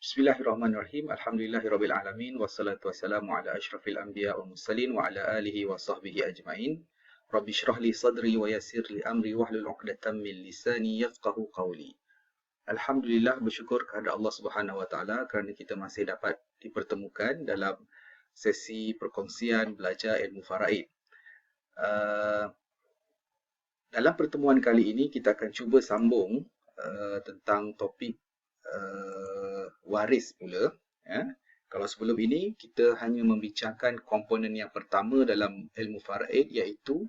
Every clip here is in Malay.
Bismillahirrahmanirrahim. Alhamdulillahirabbil alamin wassalatu wassalamu ala asyrafil anbiya wal mursalin wa ala alihi wa sahbihi ajmain. Rabbi shrah li sadri wa yassir li amri wahlul 'uqdatam min lisani yafqahu qawli. Alhamdulillah, bersyukur kepada Allah Subhanahu wa taala kerana kita masih dapat dipertemukan dalam sesi perkongsian belajar ilmu faraid. Dalam pertemuan kali ini kita akan cuba sambung tentang topik waris pula. Kalau sebelum ini kita hanya membincangkan komponen yang pertama dalam ilmu faraid, iaitu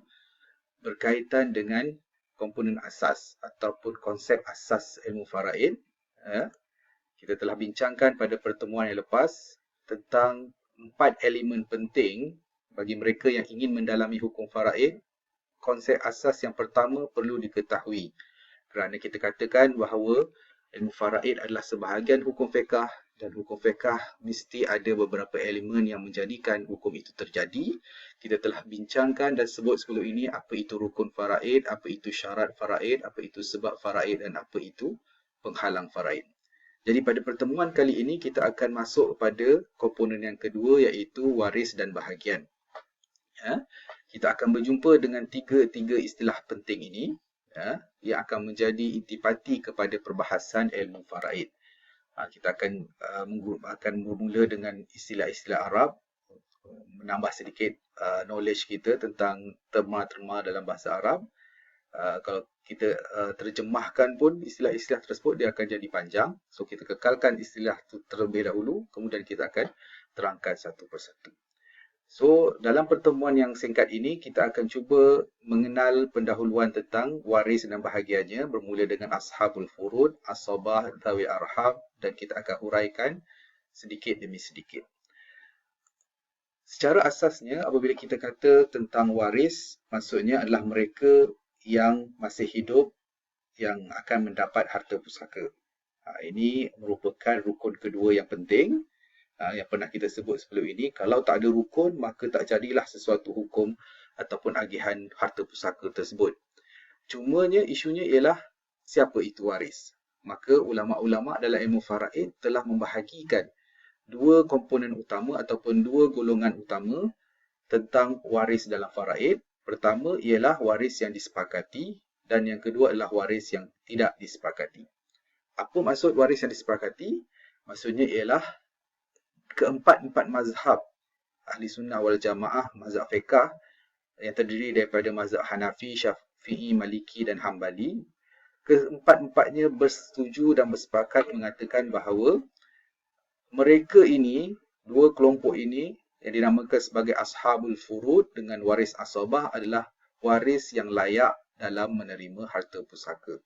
berkaitan dengan komponen asas ataupun konsep asas ilmu faraid. Kita telah bincangkan pada pertemuan yang lepas tentang 4 elemen penting bagi mereka yang ingin mendalami hukum faraid. Konsep asas yang pertama perlu diketahui, kerana kita katakan bahawa ilmu faraid adalah sebahagian hukum fiqh, dan hukum fiqh mesti ada beberapa elemen yang menjadikan hukum itu terjadi. Kita telah bincangkan dan sebut sebelum ini apa itu rukun faraid, apa itu syarat faraid, apa itu sebab faraid, dan apa itu penghalang faraid. Jadi pada pertemuan kali ini kita akan masuk kepada komponen yang kedua, iaitu waris dan bahagian. Kita akan berjumpa dengan tiga istilah penting ini, yang akan menjadi intipati kepada perbahasan ilmu faraid. Kita akan bermula dengan istilah-istilah Arab, menambah sedikit knowledge kita tentang terma-terma dalam bahasa Arab. Kalau kita terjemahkan pun istilah-istilah tersebut, dia akan jadi panjang. So kita kekalkan istilah itu terlebih dahulu, kemudian kita akan terangkan satu persatu. So, dalam pertemuan yang singkat ini, kita akan cuba mengenal pendahuluan tentang waris dan bahagiannya, bermula dengan ashabul furud, asabah, dhawi arham, dan kita akan huraikan sedikit demi sedikit. Secara asasnya, apabila kita kata tentang waris, maksudnya adalah mereka yang masih hidup yang akan mendapat harta pusaka. Ini merupakan rukun kedua yang penting, yang pernah kita sebut sebelum ini. Kalau tak ada rukun, maka tak jadilah sesuatu hukum ataupun agihan harta pusaka tersebut. Cumanya isunya ialah siapa itu waris. Maka ulama-ulama dalam ilmu faraid telah membahagikan dua komponen utama ataupun dua golongan utama tentang waris dalam faraid. Pertama ialah waris yang disepakati, dan yang kedua adalah waris yang tidak disepakati. Apa maksud waris yang disepakati? Maksudnya ialah keempat-empat mazhab ahli sunnah wal jamaah, mazhab fiqh yang terdiri daripada mazhab Hanafi, Syafi'i, Maliki dan Hambali. Keempat-empatnya bersetuju dan bersepakat mengatakan bahawa mereka ini, dua kelompok ini yang dinamakan sebagai ashabul furud dengan waris asabah, adalah waris yang layak dalam menerima harta pusaka.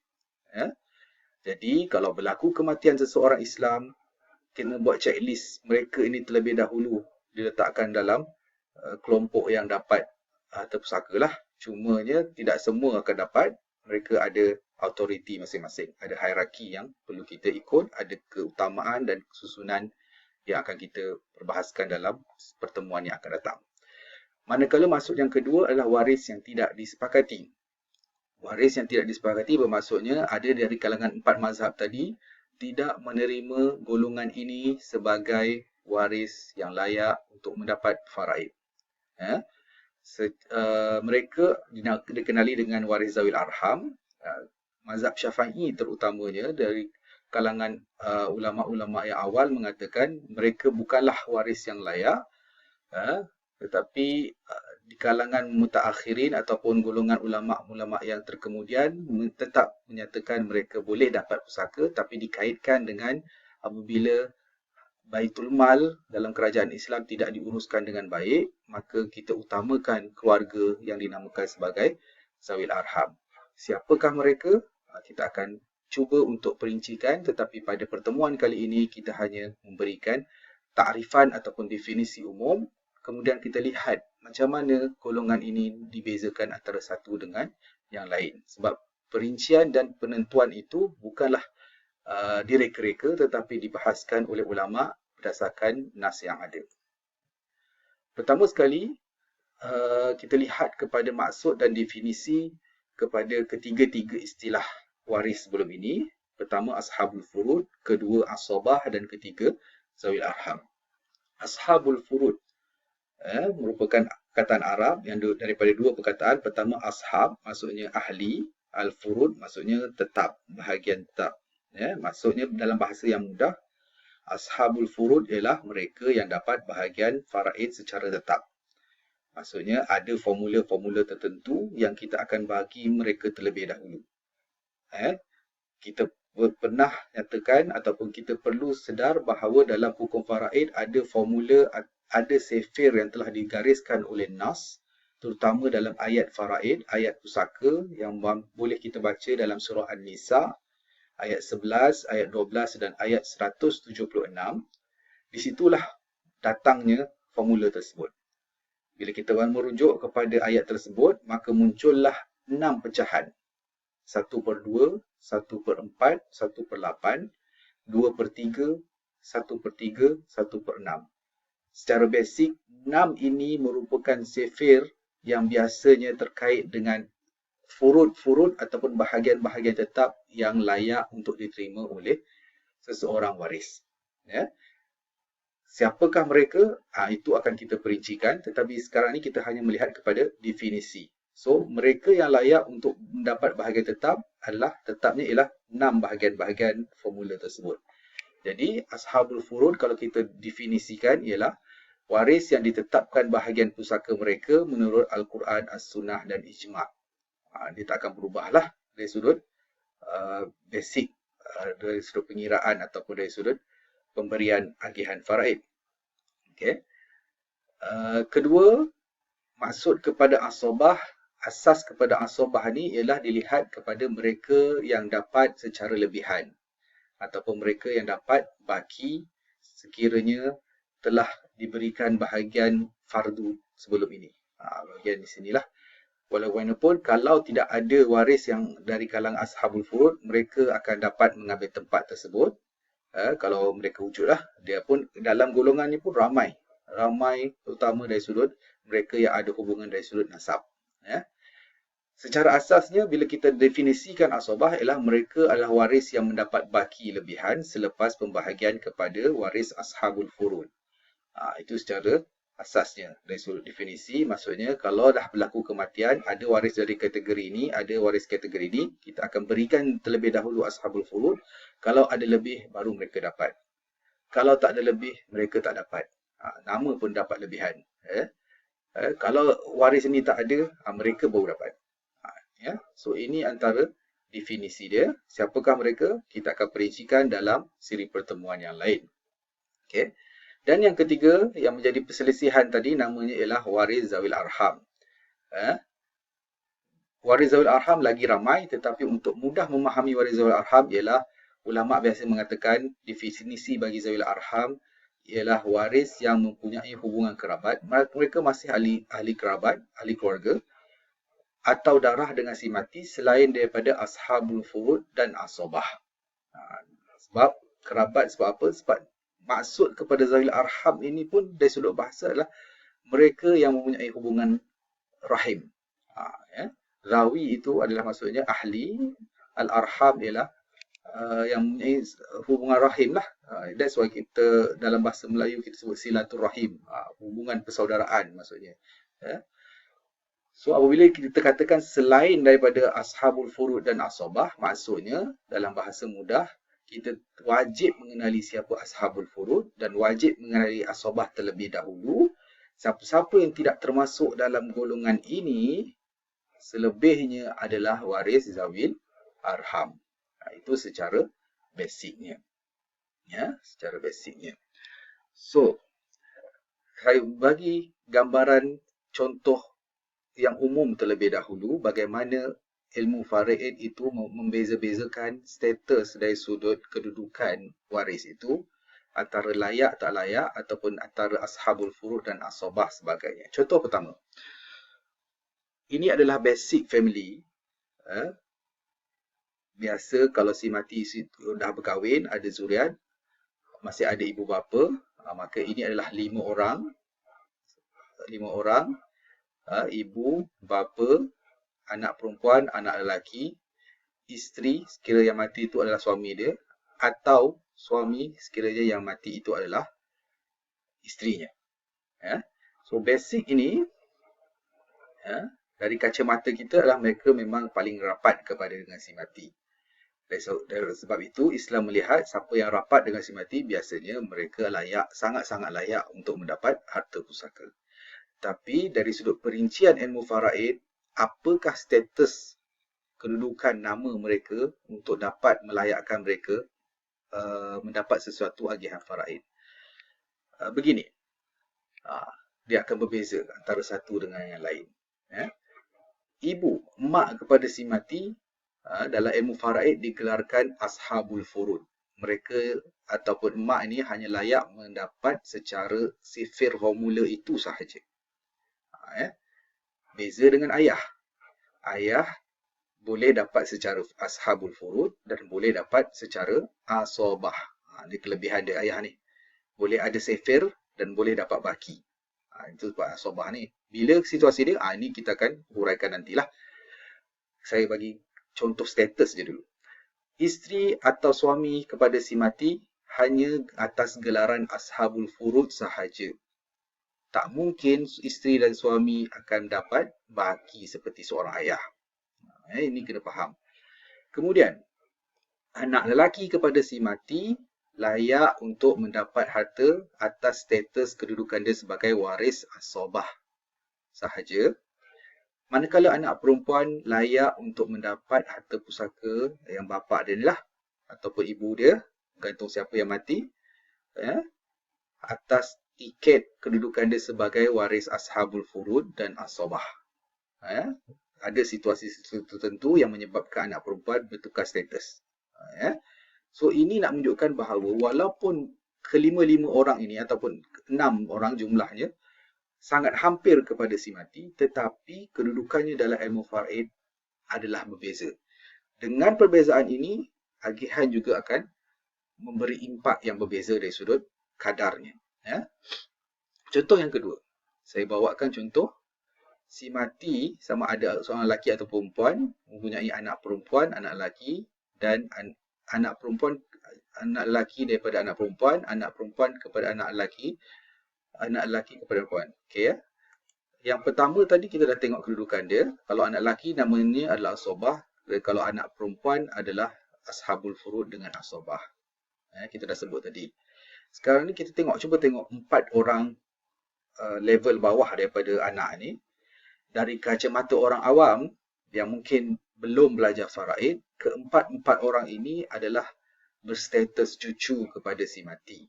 Jadi kalau berlaku kematian seseorang Islam, kena buat checklist mereka ini terlebih dahulu diletakkan dalam kelompok yang dapat harta pusaka lah. Cumanya tidak semua akan dapat. Mereka ada autoriti masing-masing, ada hierarki yang perlu kita ikut, ada keutamaan dan susunan yang akan kita perbahaskan dalam pertemuan yang akan datang. Manakala maksud yang kedua adalah waris yang tidak disepakati. Waris yang tidak disepakati bermaksudnya ada dari kalangan empat mazhab tadi tidak menerima golongan ini sebagai waris yang layak untuk mendapat faraid. Mereka dikenali dengan waris zawil arham. Mazhab Syafi'i terutamanya dari kalangan ulama-ulama yang awal mengatakan mereka bukanlah waris yang layak, tetapi di kalangan mutaakhirin ataupun golongan ulama-ulama yang terkemudian tetap menyatakan mereka boleh dapat pusaka, tapi dikaitkan dengan apabila Baitul Mal dalam kerajaan Islam tidak diuruskan dengan baik, maka kita utamakan keluarga yang dinamakan sebagai zawil arham. Siapakah mereka? Kita akan cuba untuk perincikan, tetapi pada pertemuan kali ini kita hanya memberikan takrifan ataupun definisi umum. Kemudian kita lihat macam mana golongan ini dibezakan antara satu dengan yang lain. Sebab perincian dan penentuan itu bukanlah direka-reka, tetapi dibahaskan oleh ulama berdasarkan nas yang ada. Pertama sekali, kita lihat kepada maksud dan definisi kepada ketiga-tiga istilah waris sebelum ini. Pertama ashabul furud, kedua asabah, dan ketiga zawil arham. Ashabul furud merupakan perkataan Arab yang daripada dua perkataan. Pertama ashab maksudnya ahli, al-furud maksudnya tetap, bahagian tetap. Maksudnya dalam bahasa yang mudah, ashabul furud ialah mereka yang dapat bahagian faraid secara tetap. Maksudnya ada formula-formula tertentu yang kita akan bagi mereka terlebih dahulu. Kita pernah nyatakan ataupun kita perlu sedar bahawa dalam hukum faraid ada formula, ada sefir yang telah digariskan oleh Nas, terutama dalam ayat faraid, ayat pusaka yang boleh kita baca dalam surah An-Nisa, ayat 11, ayat 12 dan ayat 176. Di situlah datangnya formula tersebut. Bila kita merujuk kepada ayat tersebut, maka muncullah 6 pecahan. 1/2, 1/4, 1/8, 2/3, 1/3, 1/6. Secara basic, 6 ini merupakan sefir yang biasanya terkait dengan furud-furud ataupun bahagian-bahagian tetap yang layak untuk diterima oleh seseorang waris. Siapakah mereka? Itu akan kita perincikan, tetapi sekarang ni kita hanya melihat kepada definisi. So, mereka yang layak untuk mendapat bahagian tetap adalah, tetapnya ialah 6 bahagian-bahagian formula tersebut. Jadi, ashabul furud kalau kita definisikan ialah waris yang ditetapkan bahagian pusaka mereka menurut Al-Quran, As-Sunnah dan Ijma'. Dia tak akan berubahlah dari sudut basic, dari sudut pengiraan ataupun dari sudut pemberian agihan faraid. Okay. Kedua, maksud kepada asabah, asas kepada asabah ni ialah dilihat kepada mereka yang dapat secara lebihan ataupun mereka yang dapat baki sekiranya telah diberikan bahagian fardu sebelum ini. Bahagian di sinilah. Walaupun kalau tidak ada waris yang dari kalangan ashabul furud, mereka akan dapat mengambil tempat tersebut. Kalau mereka wujudlah, dia pun dalam golongan ni pun ramai terutama dari sudut mereka yang ada hubungan dari sudut nasab. Secara asasnya bila kita definisikan asabah ialah mereka adalah waris yang mendapat baki lebihan selepas pembahagian kepada waris ashabul furud. Itu secara asasnya dari sudut definisi. Maksudnya kalau dah berlaku kematian, ada waris dari kategori ini, ada waris kategori ini, kita akan berikan terlebih dahulu ashabul furud. Kalau ada lebih, baru mereka dapat. Kalau tak ada lebih, mereka tak dapat. Nama pun dapat lebihan. Kalau waris ini tak ada, mereka baru dapat. So ini antara definisi dia. Siapakah mereka? Kita akan perincikan dalam siri pertemuan yang lain. Okay. Dan yang ketiga yang menjadi perselisihan tadi namanya ialah waris zawil arham. Waris zawil arham lagi ramai, tetapi untuk mudah memahami waris zawil arham ialah ulama biasa mengatakan definisi bagi zawil arham ialah waris yang mempunyai hubungan kerabat. Mereka masih ahli kerabat, ahli keluarga atau darah dengan si mati selain daripada ashabul furud dan asabah. Sebab kerabat, sebab apa? Sebab maksud kepada zawil arham ini pun dari sudut bahasa adalah mereka yang mempunyai hubungan rahim. Rawi itu adalah maksudnya ahli, al-arham ialah yang mempunyai hubungan rahim lah. That's why kita dalam bahasa Melayu kita sebut silaturrahim, hubungan persaudaraan maksudnya. So apabila kita katakan selain daripada ashabul furud dan asabah, maksudnya dalam bahasa mudah kita wajib mengenali siapa ashabul furud dan wajib mengenali asabah terlebih dahulu. Siapa-siapa yang tidak termasuk dalam golongan ini, selebihnya adalah waris zawil arham. Itu secara basicnya. Secara basicnya. So, saya bagi gambaran contoh yang umum terlebih dahulu bagaimana ilmu faraid itu membeza-bezakan status dari sudut kedudukan waris itu antara layak tak layak ataupun antara ashabul furud dan asabah sebagainya. Contoh pertama. Ini adalah basic family. Biasa kalau si mati dah berkahwin, ada zuriat, masih ada ibu bapa, maka ini adalah 5 orang. 5 orang. Ibu, bapa, anak perempuan, anak lelaki. isteri sekiranya yang mati itu adalah suami dia, atau suami sekiranya yang mati itu adalah isterinya. Ya. So basic ini, ya, dari kacamata kita adalah mereka memang paling rapat kepada dengan si mati. Dari sebab itu Islam melihat siapa yang rapat dengan si mati biasanya mereka layak, sangat-sangat layak untuk mendapat harta pusaka. Tapi dari sudut perincian ilmu faraid, apakah status kedudukan nama mereka untuk dapat melayakkan mereka mendapat sesuatu agihan faraid? Begini, dia akan berbeza antara satu dengan yang lain. Ibu, mak kepada si mati, dalam ilmu faraid digelarkan ashabul furud. Mereka ataupun mak ini hanya layak mendapat secara sifir formula itu sahaja. Beza dengan ayah. Ayah boleh dapat secara ashabul furud dan boleh dapat secara asobah. Ini kelebihan dia ayah ni. Boleh ada sifir dan boleh dapat baki. Itu sebab asobah ni. Bila situasi dia, ini kita akan huraikan nantilah. Saya bagi contoh status je dulu. Isteri atau suami kepada si mati hanya atas gelaran ashabul furud sahaja. Tak mungkin isteri dan suami akan dapat baki seperti seorang ayah. Ini kena faham. Kemudian, anak lelaki kepada si mati layak untuk mendapat harta atas status kedudukan dia sebagai waris asobah sahaja. Manakala anak perempuan layak untuk mendapat harta pusaka yang bapa dia ni lah, ataupun ibu dia, gantung siapa yang mati, atas tiket kedudukan dia sebagai waris ashabul furud dan asobah. Ada situasi tertentu yang menyebabkan anak perempuan bertukar status. So ini nak menunjukkan bahawa walaupun kelima-lima orang ini ataupun 6 orang jumlahnya sangat hampir kepada si mati, tetapi kedudukannya dalam ilmu faraid adalah berbeza. Dengan perbezaan ini, agihan juga akan memberi impak yang berbeza dari sudut kadarnya. Contoh yang kedua, saya bawakan contoh si mati sama ada seorang lelaki atau perempuan mempunyai anak perempuan, anak lelaki, dan anak perempuan, anak lelaki daripada anak perempuan kepada anak lelaki kepada perempuan. Okey ya. Yang pertama tadi kita dah tengok kedudukan dia. Kalau anak lelaki namanya adalah asobah, dan kalau anak perempuan adalah ashabul furud dengan asobah. Kita dah sebut tadi. Sekarang ni kita cuba tengok 4 orang level bawah daripada anak ni. Dari kacamata orang awam yang mungkin belum belajar faraid, keempat-empat orang ini adalah berstatus cucu kepada si mati.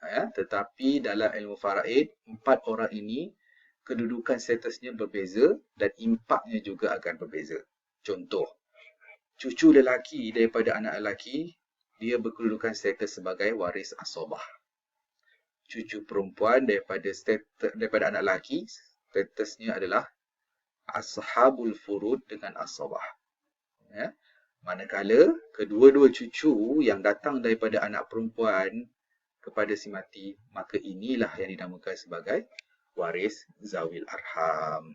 Tetapi dalam ilmu faraid, 4 orang ini kedudukan statusnya berbeza dan impaknya juga akan berbeza. Contoh, cucu lelaki daripada anak lelaki, dia berkedudukan status sebagai waris asobah. Cucu perempuan daripada anak lelaki, statusnya adalah ashabul furud dengan asobah. Manakala kedua-dua cucu yang datang daripada anak perempuan kepada si mati, maka inilah yang dinamakan sebagai waris zawil arham.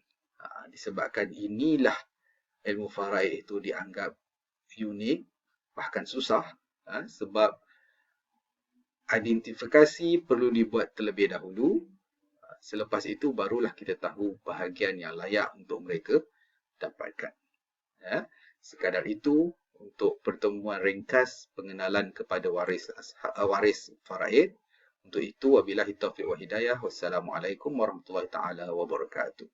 Disebabkan inilah ilmu faraid itu dianggap unik, bahkan susah, sebab identifikasi perlu dibuat terlebih dahulu. Selepas itu barulah kita tahu bahagian yang layak untuk mereka dapatkan. Sekadar itu untuk pertemuan ringkas pengenalan kepada waris faraid. Untuk itu wabillahi taufiq wa hidayah. Wassalamualaikum warahmatullahi taala wabarakatuh.